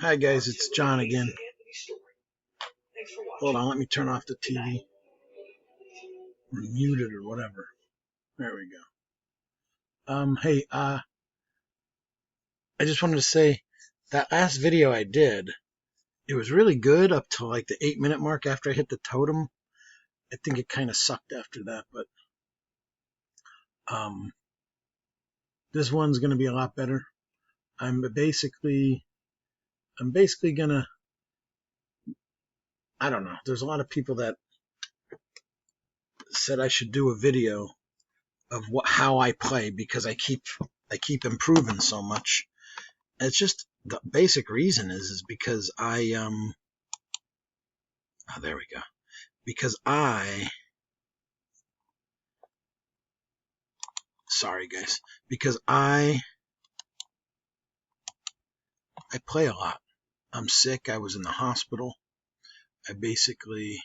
Hi guys, it's John again. Hold on, let me turn off the TV. Or mute it or whatever. There we go. Hey, I just wanted to say that last video I did, it was really good up to like the 8-minute mark after I hit the totem. I think it kind of sucked after that, but this one's gonna be a lot better. I'm basically gonna, I don't know. There's a lot of people that said I should do a video of how I play because I keep improving so much. It's just the basic reason is because oh, there we go. Because sorry guys, because I play a lot. I'm sick. I was in the hospital. I basically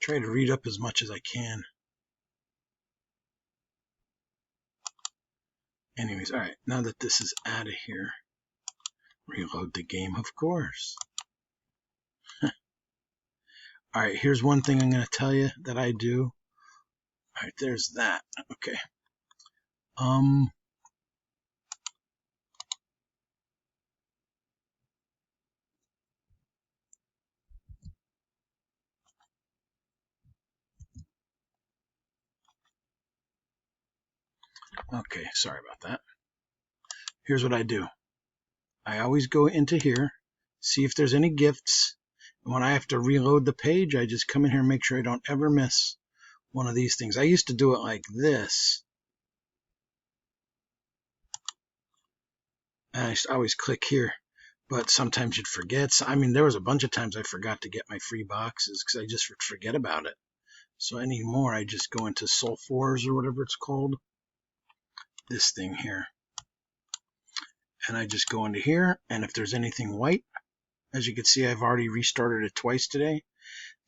try to read up as much as I can. Anyways, all right. Now that this is out of here, reload the game, of course. All right, here's one thing I'm going to tell you that I do. All right, there's that. Okay. Okay, sorry about that. Here's what I do. I always go into here, see if there's any gifts. And when I have to reload the page, I just come in here and make sure I don't ever miss one of these things. I used to do it like this. And I used to always click here, but sometimes you'd forget. So, I mean, there was a bunch of times I forgot to get my free boxes because I just forget about it. So anymore, I just go into Soul 4s or whatever it's called. This thing here. And I just go into here, and if there's anything white, as you can see, I've already restarted it twice today.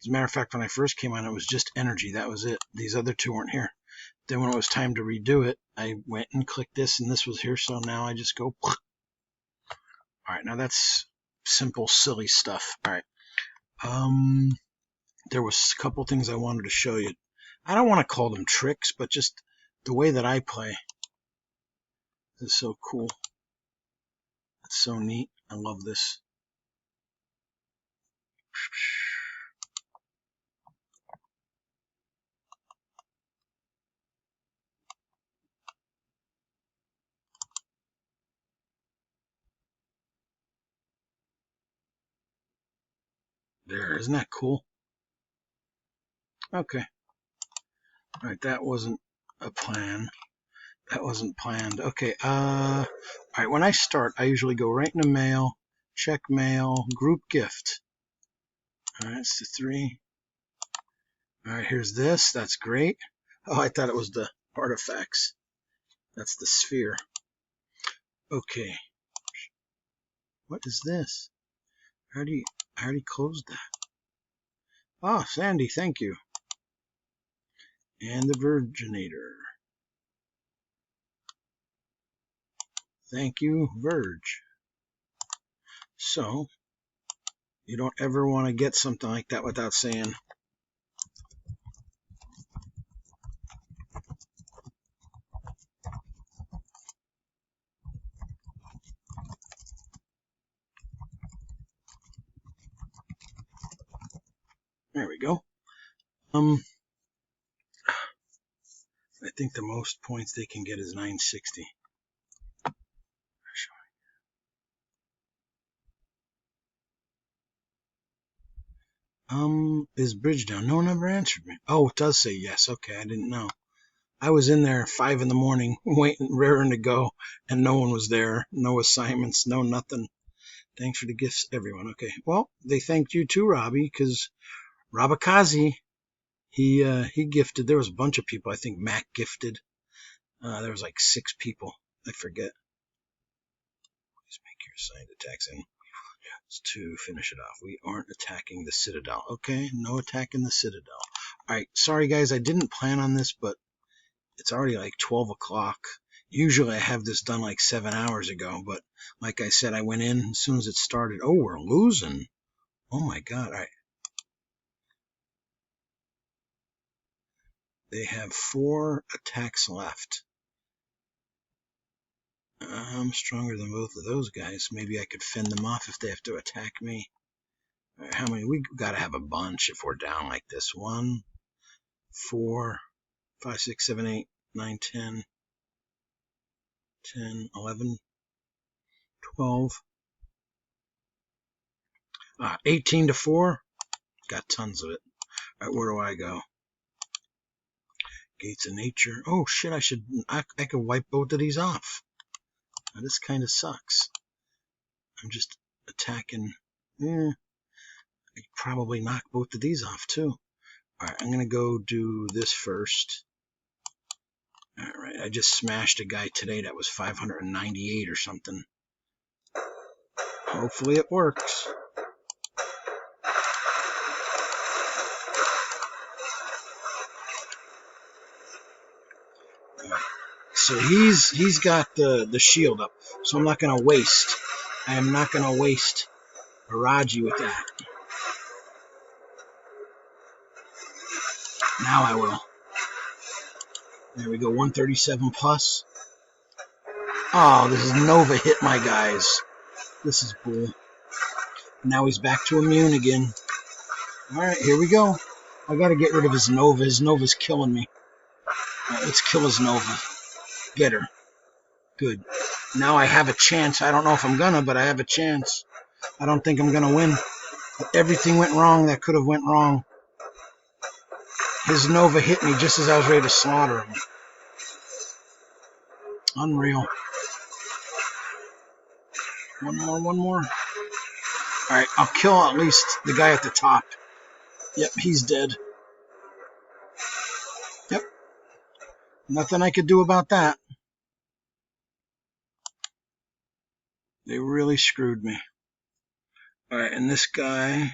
As a matter of fact, when I first came on, it was just energy. That was it. These other two weren't here. Then when it was time to redo it, I went and clicked this, and this was here. So now I just go. All right, now that's simple, silly stuff. All right. There was a couple things I wanted to show you. I don't want to call them tricks, but just the way that I play is so cool. It's so neat. I love this. There, isn't that cool? Okay. All right, that wasn't a plan. That wasn't planned. Okay, all right, when I start, I usually go right into mail, check mail, group gift. All right, it's the 3. All right, here's this. That's great. Oh, I thought it was the artifacts. That's the sphere. Okay. What is this? I already closed that. Oh, Sandy, thank you. And the Virginator. Thank you, Verge. So, you don't ever want to get something like that without saying, there we go. I think the most points they can get is 960. Is Bridge down? No one ever answered me. Oh, it does say yes. Okay, I didn't know. I was in there 5 in the morning, waiting, raring to go, and no one was there. No assignments, no nothing. Thanks for the gifts, everyone. Okay, well, they thanked you too, Robbie, because Rabakazi, he gifted. There was a bunch of people. I think Mac gifted. There was like 6 people. I forget. Please make your assigned attacks in. To finish it off. We aren't attacking the Citadel. Okay, no attack in the Citadel. Alright, sorry guys, I didn't plan on this, but it's already like 12 o'clock. Usually I have this done like 7 hours ago, but like I said, I went in as soon as it started. Oh, we're losing. Oh my god. Alright. They have 4 attacks left. I'm stronger than both of those guys. Maybe I could fend them off if they have to attack me. All right, how many? We gotta have a bunch if we're down like this. 1, 4, 5, 6, 7, 8, 9, 10, 10, 11, 12, 18 to 4. Got tons of it. All right, where do I go? Gates of Nature. Oh shit! I could wipe both of these off. Now, this kind of sucks. I'm just attacking. I could probably knock both of these off too. All right, I'm gonna go do this first. All right, I just smashed a guy today that was 598 or something. Hopefully it works. So he's got the shield up, so I'm not gonna waste. I am not gonna waste Araji with that. Now I will. There we go, 137 plus. Oh, this is Nova hit my guys. This is cool. Now he's back to immune again. Alright, here we go. I gotta get rid of his Nova. His Nova's killing me. Alright, let's kill his Nova. Get her. Good. Now I have a chance. I don't know if I'm gonna, but I have a chance. I don't think I'm gonna win. But everything went wrong that could have went wrong. His Nova hit me just as I was ready to slaughter him. Unreal. One more. Alright, I'll kill at least the guy at the top. Yep, he's dead. Yep. Nothing I could do about that. They really screwed me. Alright, and this guy...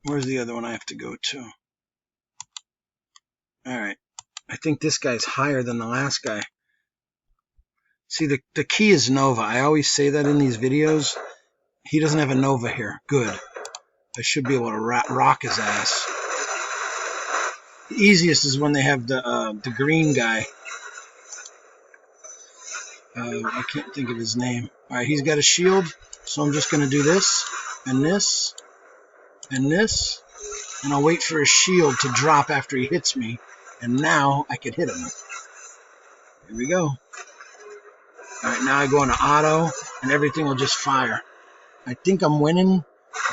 Where's the other one I have to go to? Alright. I think this guy's higher than the last guy. See, the key is Nova. I always say that in these videos. He doesn't have a Nova here. Good. I should be able to rock his ass. The easiest is when they have the green guy. I can't think of his name. Alright, he's got a shield, so I'm just going to do this, and this, and this, and I'll wait for his shield to drop after he hits me, and now I can hit him. Here we go. Alright, now I go into auto, and everything will just fire. I think I'm winning,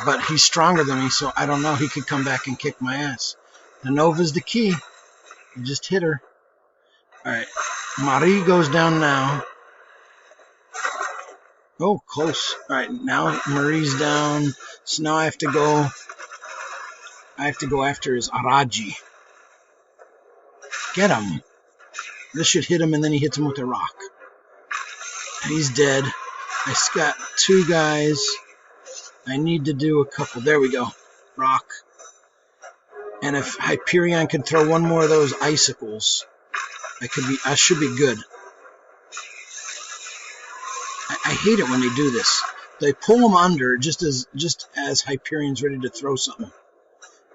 but he's stronger than me, so I don't know. He could come back and kick my ass. The Nova's the key. You just hit her. Alright, Marie goes down now. Oh, close. Alright, now Marie's down. So now I have to go after his Araji. Get him. This should hit him, and then he hits him with a rock. He's dead. I got 2 guys. I need to do a couple. There we go. Rock. And if Hyperion can throw one more of those icicles, I should be good. I hate it when they do this. They pull him under just as Hyperion's ready to throw something.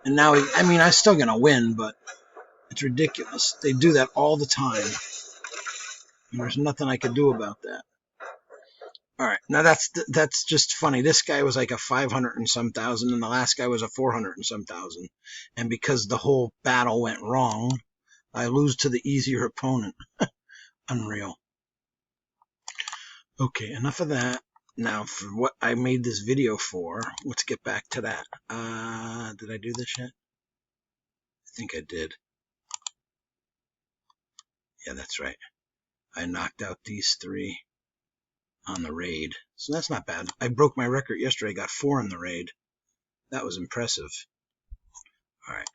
And now, I'm still going to win, but it's ridiculous. They do that all the time. And there's nothing I could do about that. Alright, now that's just funny. This guy was like a 500 and some thousand, and the last guy was a 400 and some thousand. And because the whole battle went wrong, I lose to the easier opponent. Unreal. Okay, enough of that. Now, for what I made this video for, let's get back to that. Did I do this yet? I think I did. Yeah, that's right. I knocked out these 3 on the raid. So that's not bad. I broke my record yesterday. I got 4 in the raid. That was impressive. Alright.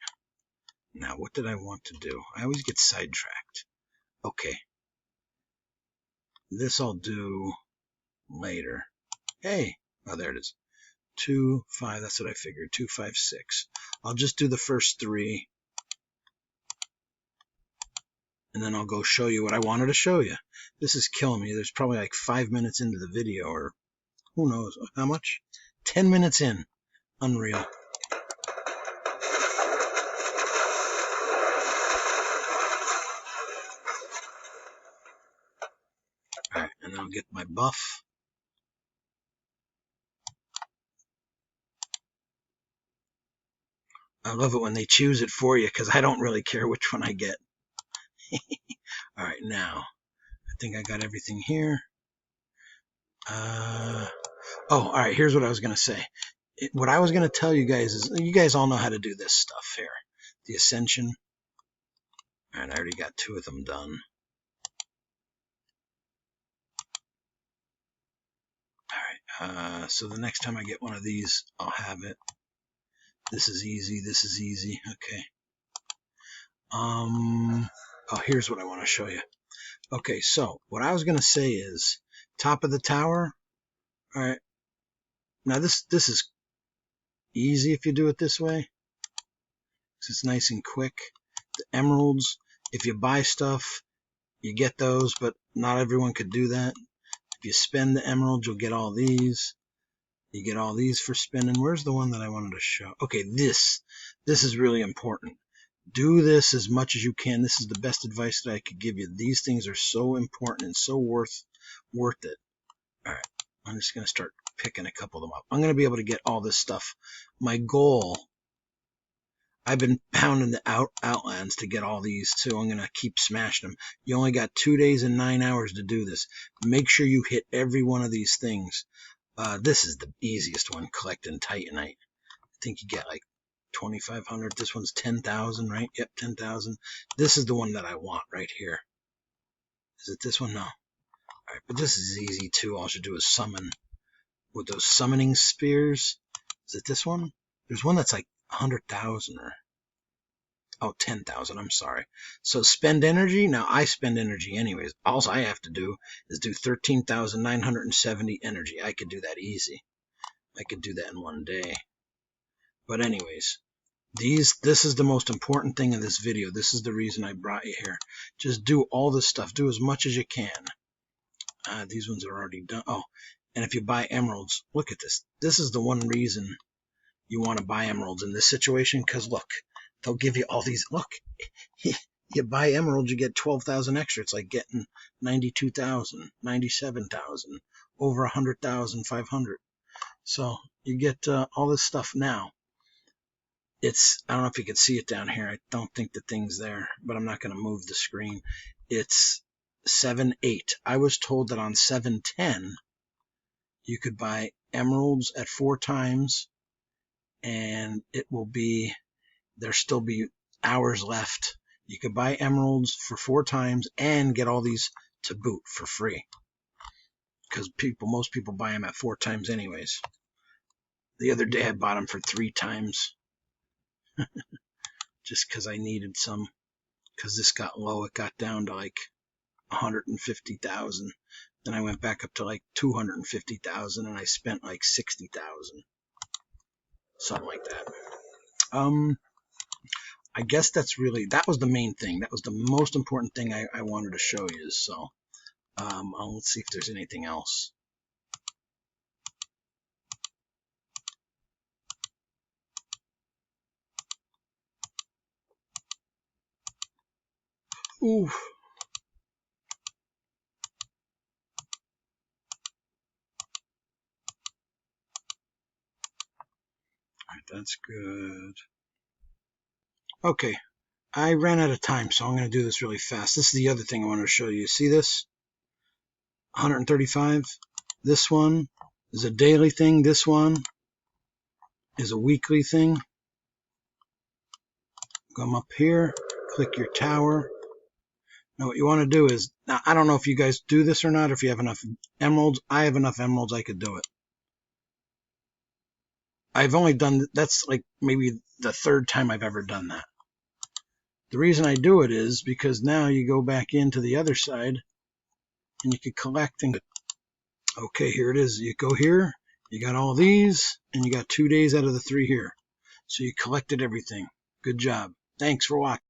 Now, what did I want to do? I always get sidetracked. Okay. This I'll do later. Hey! Oh, there it is. 2, 5. That's what I figured. 2, 5, 6. I'll just do the first 3. and then I'll go show you what I wanted to show you. This is killing me. There's probably like 5 minutes into the video, or who knows how much? 10 minutes in. Unreal. Alright, and I'll get my buff. I love it when they choose it for you, because I don't really care which one I get. Alright, now, I think I got everything here. Alright, here's what I was going to say. What I was going to tell you guys is, you guys all know how to do this stuff here. The Ascension. Alright, I already got 2 of them done. Alright, so the next time I get one of these, I'll have it. This is easy, this is easy, okay. Here's what I want to show you. Okay, so what I was going to say is, top of the tower. Alright, now this is easy if you do it this way. It's nice and quick. The emeralds, if you buy stuff, you get those, but not everyone could do that. If you spend the emeralds, you'll get all these. You get all these for spending. Where's the one that I wanted to show? Okay, this is really important. Do this as much as you can. This is the best advice that I could give you. These things are so important and so worth it. All right, I'm just going to start picking a couple of them up. I'm going to be able to get all this stuff. My goal, I've been pounding the outlands to get all these too. I'm going to keep smashing them. You only got 2 days and 9 hours to do this. Make sure you hit every one of these things. This is the easiest one, collecting Titanite. I think you get like 2,500. This one's 10,000, right? Yep, 10,000. This is the one that I want right here. Is it this one? No. All right, but this is easy too. All you do is summon with those summoning spears. Is it this one? There's one that's like 100,000 or 10,000. I'm sorry. So spend energy. Now I spend energy anyways. All I have to do is do 13,970 energy. I could do that easy. I could do that in 1 day. But anyways, this is the most important thing in this video. This is the reason I brought you here. Just do all this stuff. Do as much as you can. These ones are already done. Oh, and if you buy emeralds, look at this. This is the one reason you want to buy emeralds in this situation, because look, they'll give you all these. Look, you buy emeralds, you get 12,000 extra. It's like getting 92,000, 97,000, over 100,000, 500. So you get all this stuff now. I don't know if you can see it down here. I don't think the thing's there, but I'm not going to move the screen. It's 7.8. I was told that on 7.10 you could buy emeralds at 4 times, and there'll still be hours left. You could buy emeralds for 4 times and get all these to boot for free, because most people buy them at 4 times anyways. The other day I bought them for 3 times. Just because I needed some, because this got low. It got down to like 150,000. Then I went back up to like 250,000, and I spent like 60,000, something like that. I guess that was the main thing. That was the most important thing I wanted to show you. So let's see if there's anything else. Ooh. Alright, that's good. Okay, I ran out of time, so I'm going to do this really fast. This is the other thing I wanted to show you. See this? 135. This one is a daily thing. This one is a weekly thing. Come up here, click your tower. Now what you want to do is, now I don't know if you guys do this or not, if you have enough emeralds. I have enough emeralds, I could do it. I've only done, that's like maybe the 3rd time I've ever done that. The reason I do it is because now you go back into the other side and you can collect things. Okay, here it is. You go here, you got all these, and you got 2 days out of the 3 here. So you collected everything. Good job. Thanks for watching.